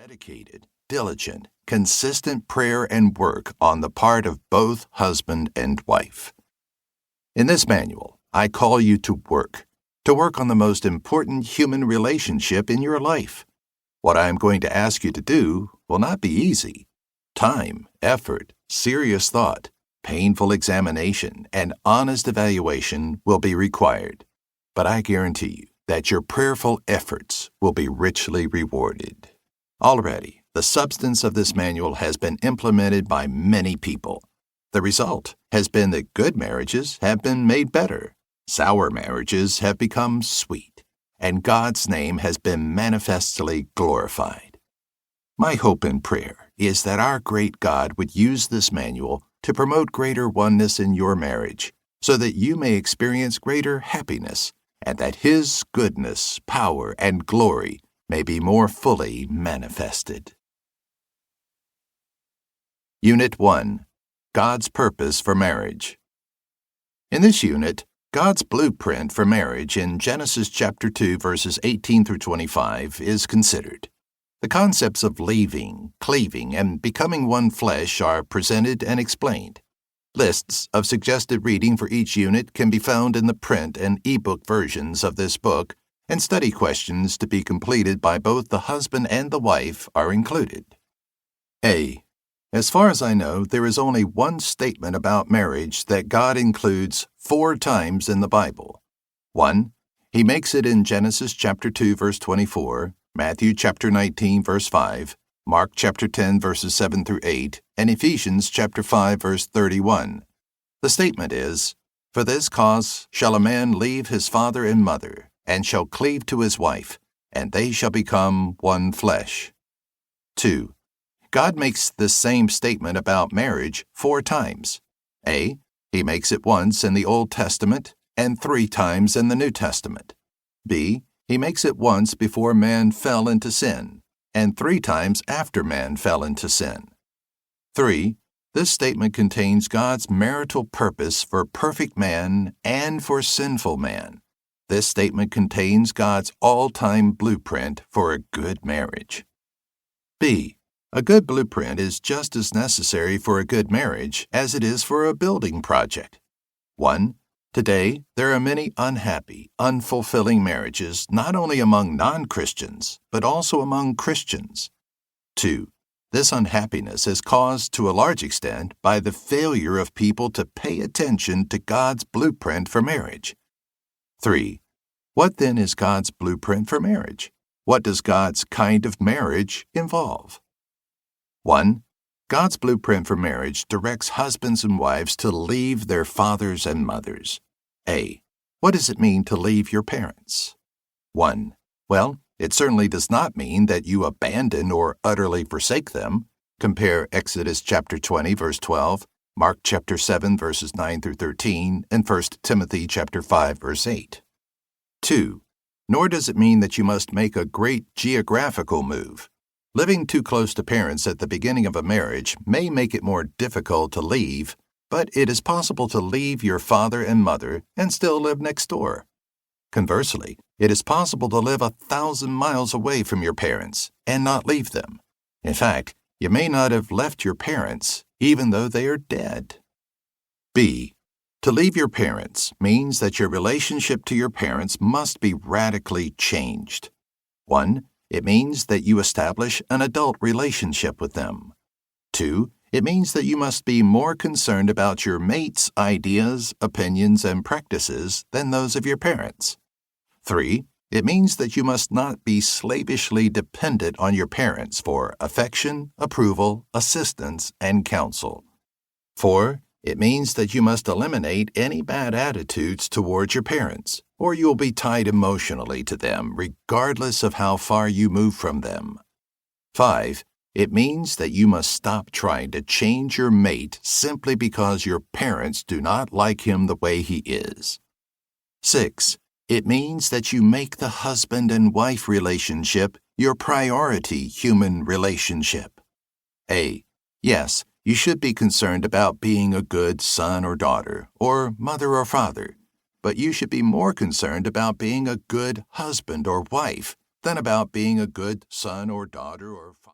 dedicated, diligent, consistent prayer and work on the part of both husband and wife. In this manual, I call you to work on the most important human relationship in your life. What I am going to ask you to do will not be easy. Time, effort, serious thought, painful examination, and honest evaluation will be required. But I guarantee you that your prayerful efforts will be richly rewarded. Already, the substance of this manual has been implemented by many people. The result has been that good marriages have been made better, sour marriages have become sweet, and God's name has been manifestly glorified. My hope and prayer is that our great God would use this manual to promote greater oneness in your marriage, so that you may experience greater happiness, and that His goodness, power, and glory may be more fully manifested. Unit 1. God's Purpose for Marriage. In this unit, God's blueprint for marriage in Genesis chapter 2, verses 18 through 25 is considered. The concepts of leaving, cleaving, and becoming one flesh are presented and explained. Lists of suggested reading for each unit can be found in the print and ebook versions of this book, and study questions to be completed by both the husband and the wife are included. A. As far as I know, there is only one statement about marriage that God includes 4 times in the Bible. 1. He makes it in Genesis chapter 2, verse 24, Matthew chapter 19, verse 5, Mark chapter 10, verses 7 through 8, and Ephesians chapter 5, verse 31. The statement is, "For this cause shall a man leave his father and mother, and shall cleave to his wife, and they shall become one flesh." 2. God makes the same statement about marriage 4 times. A. He makes it once in the Old Testament and 3 times in the New Testament. B. He makes it once before man fell into sin, and 3 times after man fell into sin. 3. This statement contains God's marital purpose for perfect man and for sinful man. This statement contains God's all-time blueprint for a good marriage. B. A good blueprint is just as necessary for a good marriage as it is for a building project. 1. Today, there are many unhappy, unfulfilling marriages not only among non-Christians, but also among Christians. 2. This unhappiness is caused to a large extent by the failure of people to pay attention to God's blueprint for marriage. 3. What then is God's blueprint for marriage? What does God's kind of marriage involve? 1. God's blueprint for marriage directs husbands and wives to leave their fathers and mothers. A. What does it mean to leave your parents? 1. Well, it certainly does not mean that you abandon or utterly forsake them. Compare Exodus chapter 20, verse 12, Mark chapter 7, verses 9 through 13, and 1 Timothy chapter 5, verse 8. 2. Nor does it mean that you must make a great geographical move. Living too close to parents at the beginning of a marriage may make it more difficult to leave, but it is possible to leave your father and mother and still live next door. Conversely, it is possible to live 1,000 miles away from your parents and not leave them. In fact, you may not have left your parents even though they are dead. B. To leave your parents means that your relationship to your parents must be radically changed. 1. It means that you establish an adult relationship with them. 2. It means that you must be more concerned about your mate's ideas, opinions, and practices than those of your parents. 3. It means that you must not be slavishly dependent on your parents for affection, approval, assistance, and counsel. 4. It means that you must eliminate any bad attitudes towards your parents, or you will be tied emotionally to them regardless of how far you move from them. 5. It means that you must stop trying to change your mate simply because your parents do not like him the way he is. 6. It means that you make the husband and wife relationship your priority human relationship. A. Yes, you should be concerned about being a good son or daughter, or mother or father, but you should be more concerned about being a good husband or wife than about being a good son or daughter or father.